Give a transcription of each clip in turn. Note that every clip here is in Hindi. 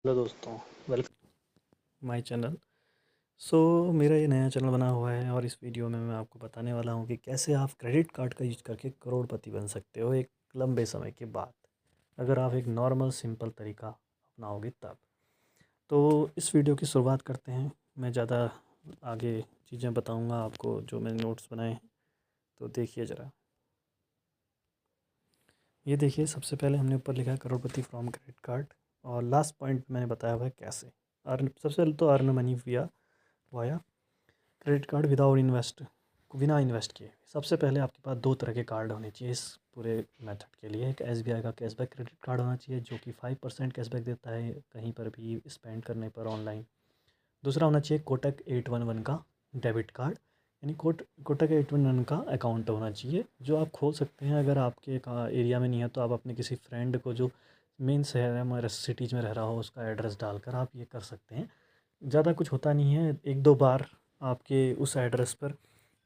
हेलो दोस्तों, वेलकम माय चैनल। सो मेरा ये नया चैनल बना हुआ है और इस वीडियो में मैं आपको बताने वाला हूँ कि कैसे आप क्रेडिट कार्ड का यूज़ करके करोड़पति बन सकते हो एक लंबे समय के बाद, अगर आप एक नॉर्मल सिंपल तरीका अपनाओगे तब। तो इस वीडियो की शुरुआत करते हैं। मैं ज़्यादा आगे चीज़ें बताऊँगा आपको जो मैंने नोट्स बनाए हैं, तो देखिए ज़रा। ये देखिए, सबसे पहले हमने ऊपर लिखा है करोड़पति फ्रॉम क्रेडिट कार्ड, और लास्ट पॉइंट मैंने बताया हुआ है कैसे अर्न। सबसे पहले तो earn money via credit card without invest, बिना इन्वेस्ट किए। सबसे पहले आपके पास दो तरह के कार्ड होने चाहिए इस पूरे मेथड के लिए। एक एसबीआई का कैशबैक क्रेडिट कार्ड होना चाहिए जो कि 5% कैशबैक देता है कहीं पर भी स्पेंड करने पर ऑनलाइन। दूसरा होना चाहिए कोटक 811 का डेबिट कार्ड, यानी कोटक 811 का अकाउंट होना चाहिए जो आप खोल सकते हैं। अगर आपके एरिया में नहीं है तो आप अपने किसी फ्रेंड को जो मेन शहर है हमारे सिटीज़ में रह रहा हो उसका एड्रेस डालकर आप ये कर सकते हैं। ज़्यादा कुछ होता नहीं है, एक दो बार आपके उस एड्रेस पर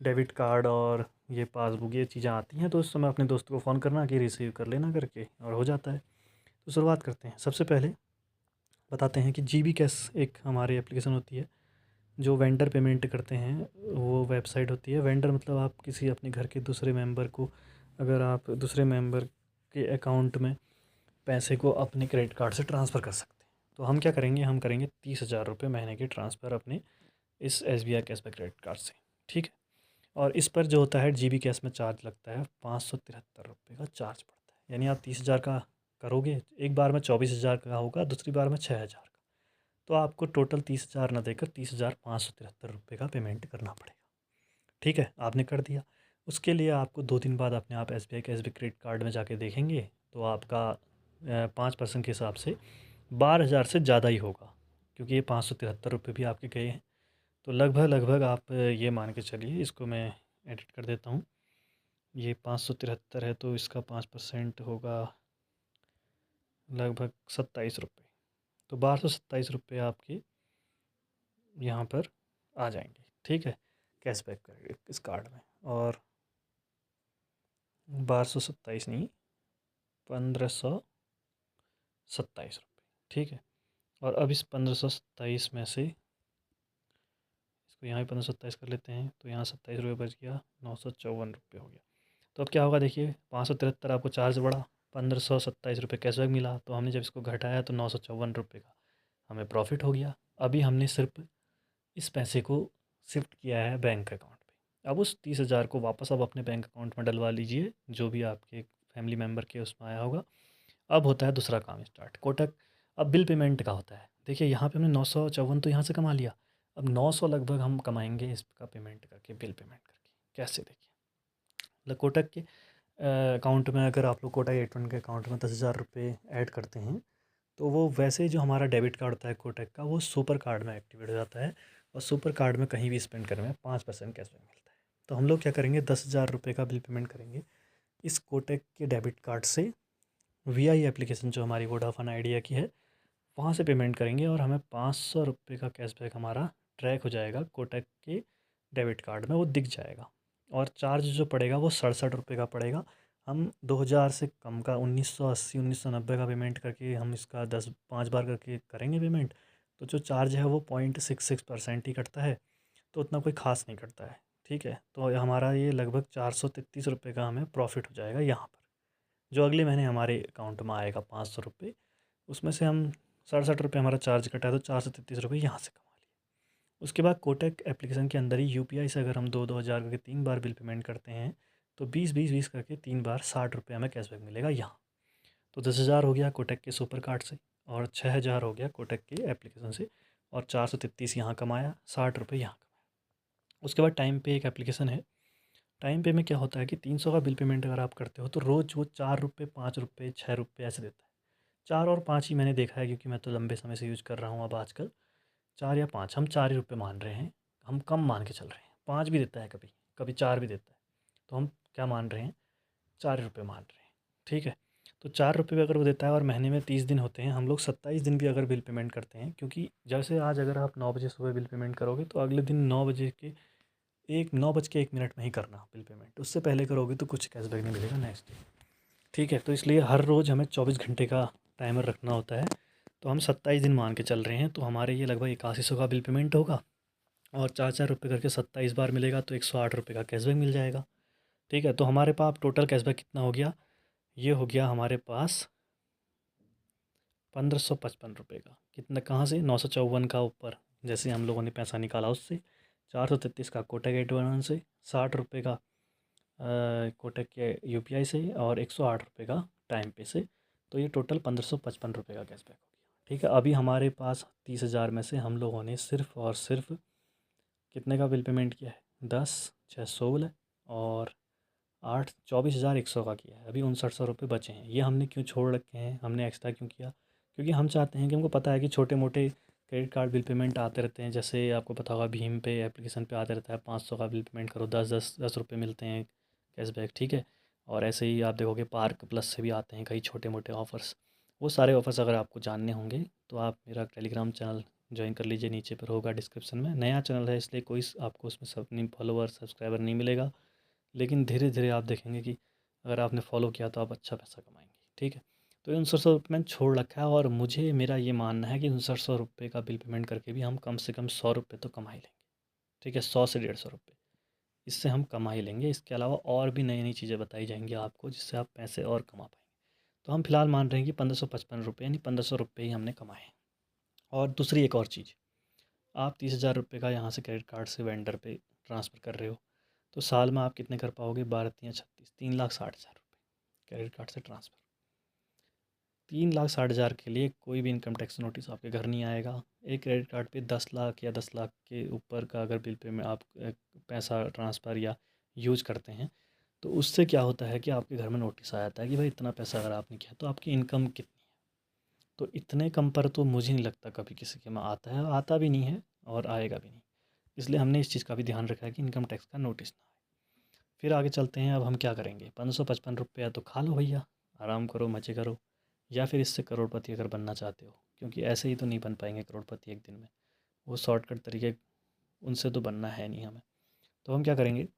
डेबिट कार्ड और ये पासबुक ये चीज़ें आती हैं, तो उस समय अपने दोस्त को फ़ोन करना कि रिसीव कर लेना करके, और हो जाता है। तो शुरुआत करते हैं। सबसे पहले बताते हैं कि जीबी कैश एक हमारी एप्लीकेशन होती है जो वेंडर पेमेंट करते हैं। वो वेबसाइट होती है। वेंडर मतलब आप किसी अपने घर के दूसरे मेंबर को, अगर आप दूसरे मेंबर के अकाउंट में पैसे को अपने क्रेडिट कार्ड से ट्रांसफ़र कर सकते हैं। तो हम क्या करेंगे, हम करेंगे 30,000 रुपये महीने की ट्रांसफ़र अपने इस एसबीआई कैशबैक क्रेडिट कार्ड से। ठीक है। और इस पर जो होता है जीबी कैश में चार्ज लगता है 573 रुपये का चार्ज पड़ता है। यानी आप 30,000 का करोगे, एक बार में 24,000 का होगा, दूसरी बार में 6,000 का। तो आपको टोटल 30,000 ना देकर 30,573 रुपये का पेमेंट करना पड़ेगा। ठीक है, आपने कर दिया। उसके लिए आपको 2 दिन बाद अपने आप एसबीआई कैशबैक क्रेडिट कार्ड में जाके देखेंगे तो आपका 5% के हिसाब से 12,000 से ज़्यादा ही होगा, क्योंकि ये 573 रुपये भी आपके गए हैं। तो लगभग लगभग आप ये मान के चलिए, इसको मैं एडिट कर देता हूँ। ये 573 है तो इसका 5% होगा लगभग 27 रुपये। तो 1227 रुपये आपके यहाँ पर आ जाएंगे। ठीक है, कैशबैक कर इस कार्ड में। और 1227 नहीं, 1527 रुपये। ठीक है। और अब इस 1527 में से इसको यहाँ भी 1527 कर लेते हैं, तो यहाँ 27 रुपये बच गया, 954 रुपये हो गया। तो अब क्या होगा देखिए, 573 आपको चार्ज बढ़ा, 1527 रुपये कैशबैक मिला, तो हमने जब इसको घटाया तो 954 रुपये का हमें प्रॉफिट हो गया। अभी हमने सिर्फ इस पैसे को शिफ्ट किया है बैंक अकाउंट पे। अब उस 30,000 को वापस अब अपने बैंक अकाउंट में डलवा लीजिए, जो भी आपके फैमिली मेम्बर के उसमें आया होगा। अब होता है दूसरा काम स्टार्ट, कोटक। अब बिल पेमेंट का होता है। देखिए यहाँ पे हमने 954 तो यहाँ से कमा लिया, अब 900 लगभग हम कमाएंगे इसका पेमेंट करके, बिल पेमेंट करके। कैसे देखिए, मतलब कोटक के अकाउंट में अगर आप लोग कोटक 81 के अकाउंट में 10,000 रुपये ऐड करते हैं तो वो वैसे ही जो हमारा डेबिट कार्ड होता है कोटक का, वो सुपर कार्ड में एक्टिवेट हो जाता है, और सुपर कार्ड में कहीं भी स्पेंड करने में 5% कैशबैक मिलता है। तो हम लोग क्या करेंगे, 10,000 रुपये का बिल पेमेंट करेंगे इस कोटक के डेबिट कार्ड से। वीआई एप्लीकेशन जो हमारी वोडाफोन आइडिया की है, वहाँ से पेमेंट करेंगे, और हमें 500 रुपये का कैशबैक हमारा ट्रैक हो जाएगा कोटक के डेबिट कार्ड में, वो दिख जाएगा। और चार्ज जो पड़ेगा वो 67 रुपये का पड़ेगा। हम 2,000 से कम का 1980 1990 का पेमेंट करके हम इसका 5 बार करके करेंगे पेमेंट, तो जो चार्ज है वो 0.66% ही कटता है, तो उतना कोई ख़ास नहीं कटता है। ठीक है, तो हमारा ये लगभग 433 रुपये का हमें प्रॉफिट हो जाएगा यहाँ पर, जो अगले महीने हमारे अकाउंट में आएगा 500 रुपये। उसमें से हम 67 रुपये हमारा चार्ज कटा है, तो 433 रुपये यहाँ से कमा लिए। उसके बाद कोटक एप्लीकेशन के अंदर ही यूपीआई से अगर हम 2-2 हज़ार करके 3 बार बिल पेमेंट करते हैं, तो 20-20-20 करके 3 बार 60 रुपये हमें कैशबैक मिलेगा यहाँ। तो 10,000 हो गया कोटक के सुपर कार्ड से, और 6,000 हो गया कोटक के एप्लीकेशन से, और 433 यहाँ कमाया, 60 रुपये यहाँ कमाया। उसके बाद टाइम पे एक एप्लीकेशन है। टाइम पे में क्या होता है कि 300 का बिल पेमेंट अगर आप करते हो तो रोज़ वो 4 रुपये, 5 रुपये, 6 रुपये ऐसे देता है। 4 और 5 ही मैंने देखा है, क्योंकि मैं तो लंबे समय से यूज़ कर रहा हूँ अब आजकल। 4 या 5, हम 4 ही रुपये मान रहे हैं, हम कम मान के चल रहे हैं। 5 भी देता है कभी, कभी 4 भी देता है, तो हम क्या मान रहे हैं, 4 ही रुपये मान रहे हैं। ठीक है, तो 4 रुपये भी अगर वो देता है, और महीने में 30 दिन होते हैं, हम लोग 27 दिन भी अगर बिल पेमेंट करते हैं, क्योंकि जैसे आज अगर आप 9 बजे सुबह बिल पेमेंट करोगे तो अगले दिन 9 बज के 1 मिनट में ही करना बिल पेमेंट। उससे पहले करोगे तो कुछ कैशबैक नहीं मिलेगा नेक्स्ट डे। ठीक है, तो इसलिए हर रोज़ हमें 24 घंटे का टाइमर रखना होता है। तो हम 27 दिन मान के चल रहे हैं, तो हमारे ये लगभग 8100 का बिल पेमेंट होगा और 4-4 रुपये करके 27 बार मिलेगा तो 108 रुपये का कैशबैक मिल जाएगा। ठीक है, तो हमारे पास टोटल कैशबैक कितना हो गया, ये हो गया हमारे पास 1555 रुपये का। कितना, कहाँ से, 954 का ऊपर जैसे हम लोगों ने पैसा निकाला उससे, 433 का कोटक 81 से, 60 रुपये का कोटक के यूपीआई से और 108 रुपये का टाइम पे से। तो ये टोटल 1555 रुपये का कैशबैक हो गया। ठीक है, अभी हमारे पास 30,000 में से हम लोगों ने सिर्फ और सिर्फ कितने का बिल पेमेंट किया है, 10,616 और 24,100 का किया है। अभी 5900 रुपये बचे हैं। ये हमने क्यों छोड़ रखे हैं, हमने एक्स्ट्रा क्यों किया, क्योंकि हम चाहते हैं कि हमको पता है कि छोटे मोटे क्रेडिट कार्ड बिल पेमेंट आते रहते हैं। जैसे आपको पता होगा भीम पे एप्लीकेशन पे आते रहता है, 500 का बिल पेमेंट करो 10 रुपये मिलते हैं कैशबैक। ठीक है, और ऐसे ही आप देखोगे पार्क प्लस से भी आते हैं कई छोटे मोटे ऑफ़र्स। वो सारे ऑफ़र्स अगर आपको जानने होंगे तो आप मेरा टेलीग्राम चैनल ज्वाइन कर लीजिए, नीचे पर होगा डिस्क्रिप्शन में। नया चैनल है इसलिए कोई आपको उसमें सब नहीं फॉलोवर सब्सक्राइबर नहीं मिलेगा, लेकिन धीरे धीरे आप देखेंगे कि अगर आपने फॉलो किया तो आप अच्छा पैसा कमाएंगे। ठीक है, तो 5900 रुपये मैंने छोड़ रखा है और मुझे मेरा ये मानना है कि 5900 रुपये का बिल पेमेंट करके भी हम कम से कम 100 रुपये तो कमा ही लेंगे। ठीक है, 100 से 150 रुपये इससे हम कमा ही लेंगे। इसके अलावा और भी नई नई चीज़ें बताई जाएंगी आपको जिससे आप पैसे और कमा पाएंगे। तो हम फिलहाल मान रहे हैं कि 1555 रुपये यानी 1500 रुपये ही हमने कमाए हैं। और दूसरी एक और चीज़, आप 30,000 रुपये का यहाँ से क्रेडिट कार्ड से वेंडर पे ट्रांसफ़र कर रहे हो, तो साल में आप कितने कर पाओगे, 12×3=36, 3,60,000 रुपये क्रेडिट कार्ड से ट्रांसफ़र। 3,60,000 के लिए कोई भी इनकम टैक्स नोटिस आपके घर नहीं आएगा। एक क्रेडिट कार्ड पे 10 लाख या 10 लाख के ऊपर का अगर बिल पे में आप पैसा ट्रांसफ़र या यूज करते हैं, तो उससे क्या होता है कि आपके घर में नोटिस आ जाता है कि भाई इतना पैसा अगर आपने किया तो आपकी इनकम कितनी है। तो इतने कम पर तो मुझे नहीं लगता कभी किसी के में आता है, आता भी नहीं है और आएगा भी नहीं। इसलिए हमने इस चीज़ का भी ध्यान रखा है कि इनकम टैक्स का नोटिस ना आए। फिर आगे चलते हैं, अब हम क्या करेंगे, 555 रुपया तो खा लो भैया, आराम करो, मज़े करो, या फिर इससे करोड़पति अगर बनना चाहते हो, क्योंकि ऐसे ही तो नहीं बन पाएंगे करोड़पति एक दिन में, वो शॉर्टकट तरीके उनसे तो बनना है नहीं हमें। तो हम क्या करेंगे,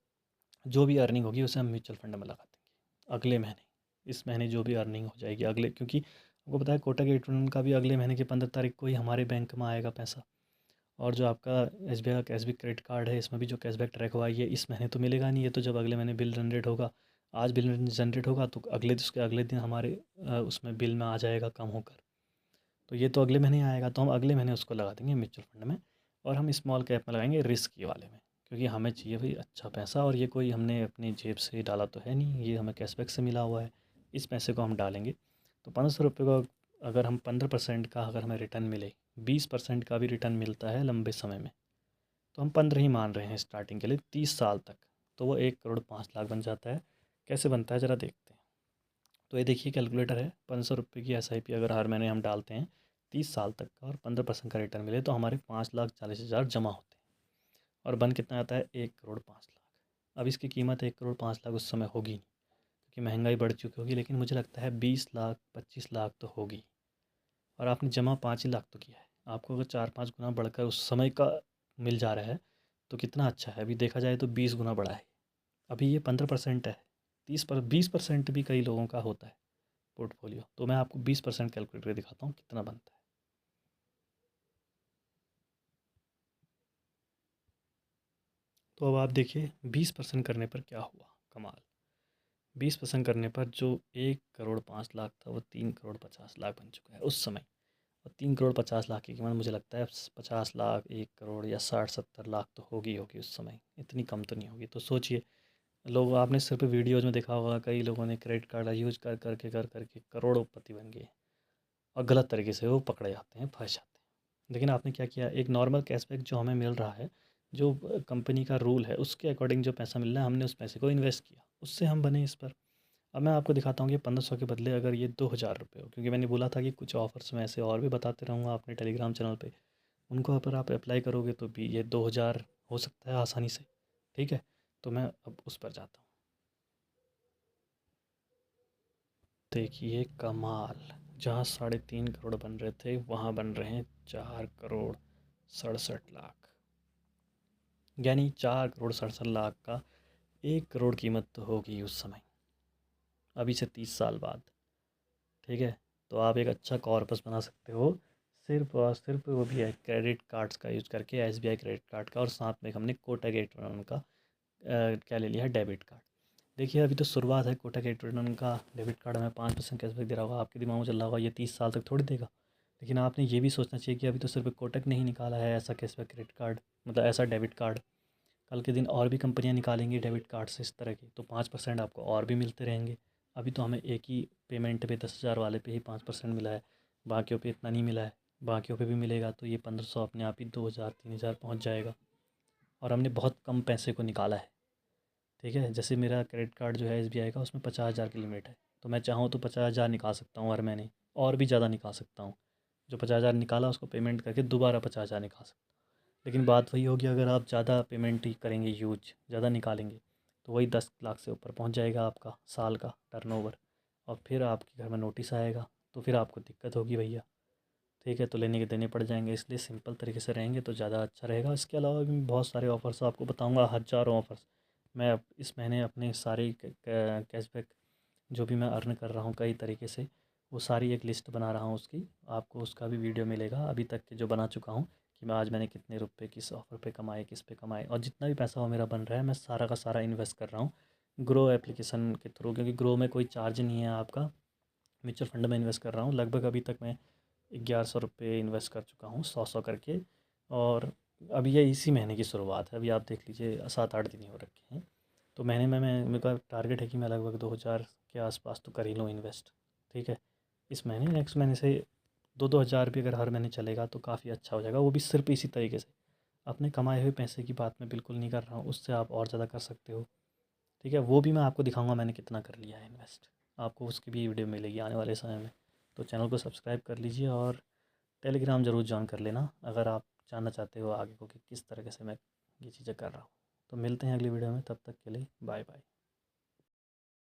जो भी अर्निंग होगी उसे हम म्यूचुअल फंड में लगा देंगे अगले महीने। इस महीने जो भी अर्निंग हो जाएगी अगले, क्योंकि आपको पता है कोटक एटीएम का भी अगले महीने की 15 तारीख को ही हमारे बैंक में आएगा पैसा। और जो आपका एसबीआई का कैशबैक क्रेडिट कार्ड है, इसमें भी जो कैशबैक ट्रैक हुआ है ये इस महीने तो मिलेगा नहीं, ये तो जब अगले महीने बिल जनरेट होगा। आज बिल जनरेट होगा तो उसके अगले दिन हमारे उसमें बिल में आ जाएगा कम होकर। तो ये तो अगले महीने आएगा, तो हम अगले महीने उसको लगा देंगे म्यूचुअल फंड में। और हम स्मॉल कैप में लगाएंगे, रिस्क वाले में, क्योंकि हमें चाहिए भाई अच्छा पैसा, और ये कोई हमने अपनी जेब से डाला तो है नहीं, ये हमें कैशबैक से मिला हुआ है। इस पैसे को हम डालेंगे तो 500 रुपये को अगर हम 15% का अगर हमें रिटर्न मिले, 20% का भी रिटर्न मिलता है लंबे समय में, तो हम 15 ही मान रहे हैं स्टार्टिंग के लिए 30 साल तक, तो वो 1,05,00,000 बन जाता है। कैसे बनता है ज़रा देखते हैं। तो ये देखिए कैलकुलेटर है, 500 रुपये की एसआईपी अगर हर महीने हम डालते हैं 30 साल तक का और 15% का रिटर्न मिले तो हमारे 5,40,000 जमा होते हैं। और बन कितना आता है, 1,05,00,000। अब इसकी कीमत 1,05,00,000 उस समय होगी नहीं, क्योंकि महंगाई बढ़ चुकी होगी, लेकिन मुझे लगता है 20 लाख 25 लाख तो होगी। और आपने जमा 5 ही लाख तो किया है, आपको अगर 4-5 गुना बढ़कर उस समय का मिल जा रहा है तो कितना अच्छा है। अभी देखा जाए तो 20 गुना बढ़ा है। अभी ये 15% है, 20% भी कई लोगों का होता है पोर्टफोलियो। तो मैं आपको 20% कैलकुलेट करके दिखाता हूँ कितना बनता है। तो अब आप देखिए 20% करने पर क्या हुआ कमाल। 20% करने पर जो 1,05,00,000 था वो 3,50,00,000 बन चुका है उस समय। और 3,50,00,000 की कीमत मुझे लगता है 50 लाख, 1 करोड़ या 60-70 लाख तो होगी होगी उस समय, इतनी कम तो नहीं होगी। तो सोचिए, लोग, आपने सिर्फ वीडियोज़ में देखा होगा कई लोगों ने क्रेडिट कार्ड यूज कर करके करोड़ों पति बन गए, और गलत तरीके से वो पकड़े जाते हैं, फंस जाते हैं। लेकिन आपने क्या किया, एक नॉर्मल कैशबैक जो हमें मिल रहा है, जो कंपनी का रूल है उसके अकॉर्डिंग जो पैसा मिल रहा है, हमने उस पैसे को इन्वेस्ट किया, उससे हम बने इस पर। अब मैं आपको दिखाता हूँ कि 1500 के बदले अगर ये 2,000 रुपये हो, क्योंकि मैंने बोला था कि कुछ ऑफर्स में ऐसे और भी बताते रहूँगा अपने टेलीग्राम चैनल पे, उनको अगर आप अप्लाई करोगे तो भी ये 2,000 हो सकता है आसानी से। ठीक है, तो मैं अब उस पर जाता हूँ। देखिए कमाल, जहाँ 3.5 करोड़ बन रहे थे वहाँ बन रहे हैं 4,67,00,000, यानी 4,67,00,000 का 1 करोड़ कीमत तो होगी उस समय, अभी से 30 साल बाद। ठीक है, तो आप एक अच्छा कॉर्पस बना सकते हो सिर्फ और सिर्फ वो भी है क्रेडिट कार्ड्स का यूज़ करके, SBI क्रेडिट कार्ड का, और साथ में हमने कोटक एट का क्या ले लिया है, डेबिट कार्ड। देखिए अभी तो शुरुआत है। कोटक एट का डेबिट कार्ड हमें 5% कैशबैक दे रहा होगा, आपके दिमाग में चल रहा होगा ये 30 साल तक थोड़ी देगा। लेकिन आपने ये भी सोचना चाहिए कि अभी तो सिर्फ कोटक ने ही निकाला है ऐसा कैशबैक क्रेडिट कार्ड, मतलब ऐसा डेबिट कार्ड। कल के दिन और भी कंपनियां निकालेंगी डेबिट कार्ड से इस तरह की, तो 5% आपको और भी मिलते रहेंगे। अभी तो हमें एक ही पेमेंट पे 10,000 वाले पे ही 5% मिला है, बाकियों पे इतना नहीं मिला है। बाकियों पे भी मिलेगा तो ये 1500 अपने आप ही 2,000 3,000 पहुँच जाएगा, और हमने बहुत कम पैसे को निकाला है। ठीक है, जैसे मेरा क्रेडिट कार्ड जो है SBI का, उसमें 50,000 की लिमिट है, तो मैं चाहूँ तो 50,000 निकाल सकता हूँ हर महीने, और भी ज़्यादा निकाल सकता हूँ। जो 50,000 निकाला उसको पेमेंट करके दोबारा 50,000 निकाल सकता हूँ। लेकिन बात वही होगी, अगर आप ज़्यादा पेमेंट ही करेंगे, यूज ज़्यादा निकालेंगे, तो वही 10 लाख से ऊपर पहुँच जाएगा आपका साल का टर्नओवर, और फिर आपके घर में नोटिस आएगा, तो फिर आपको दिक्कत होगी भैया। ठीक है, तो लेने के देने पड़ जाएंगे, इसलिए सिंपल तरीके से रहेंगे तो ज़्यादा अच्छा रहेगा। इसके अलावा भी बहुत सारे ऑफ़र्स आपको बताऊंगा, हज़ारों ऑफ़र्स। मैं इस महीने अपने सारे कैशबैक जो भी मैं अर्न कर रहा हूँ कई तरीके से, वो सारी एक लिस्ट बना रहा हूँ उसकी, आपको उसका भी वीडियो मिलेगा अभी तक के जो बना चुका हूँ, कि मैं आज मैंने कितने रुपए किस ऑफ़र पे कमाए, किस पे कमाए, और जितना भी पैसा वो मेरा बन रहा है मैं सारा का सारा इन्वेस्ट कर रहा हूँ ग्रो एप्लीकेशन के थ्रू, क्योंकि ग्रो में कोई चार्ज नहीं है आपका। म्यूचुअल फंड में इन्वेस्ट कर रहा हूँ, लगभग अभी तक मैं 1,100 रुपये इन्वेस्ट कर चुका हूँ, 100 करके। और अभी ये इसी महीने की शुरुआत है, अभी आप देख लीजिए 7-8 दिन ही हो रखे हैं। तो महीने में मैं, मेरे का टारगेट है कि मैं लगभग 2,000 के आसपास तो कर ही लूँ इन्वेस्ट। ठीक है, इस महीने, नेक्स्ट महीने से 2-2 हज़ार भी अगर हर महीने चलेगा तो काफ़ी अच्छा हो जाएगा। वो भी सिर्फ इसी तरीके से, अपने कमाए हुए पैसे की बात मैं बिल्कुल नहीं कर रहा हूँ, उससे आप और ज़्यादा कर सकते हो। ठीक है, वो भी मैं आपको दिखाऊंगा मैंने कितना कर लिया है इन्वेस्ट, आपको उसकी भी वीडियो मिलेगी आने वाले समय में। तो चैनल को सब्सक्राइब कर लीजिए, और टेलीग्राम ज़रूर ज्वाइन कर लेना अगर आप जानना चाहते हो आगे को कि किस तरीके से मैं ये चीज़ें कर रहा हूँ। तो मिलते हैं अगली वीडियो में, तब तक के लिए बाय बाय।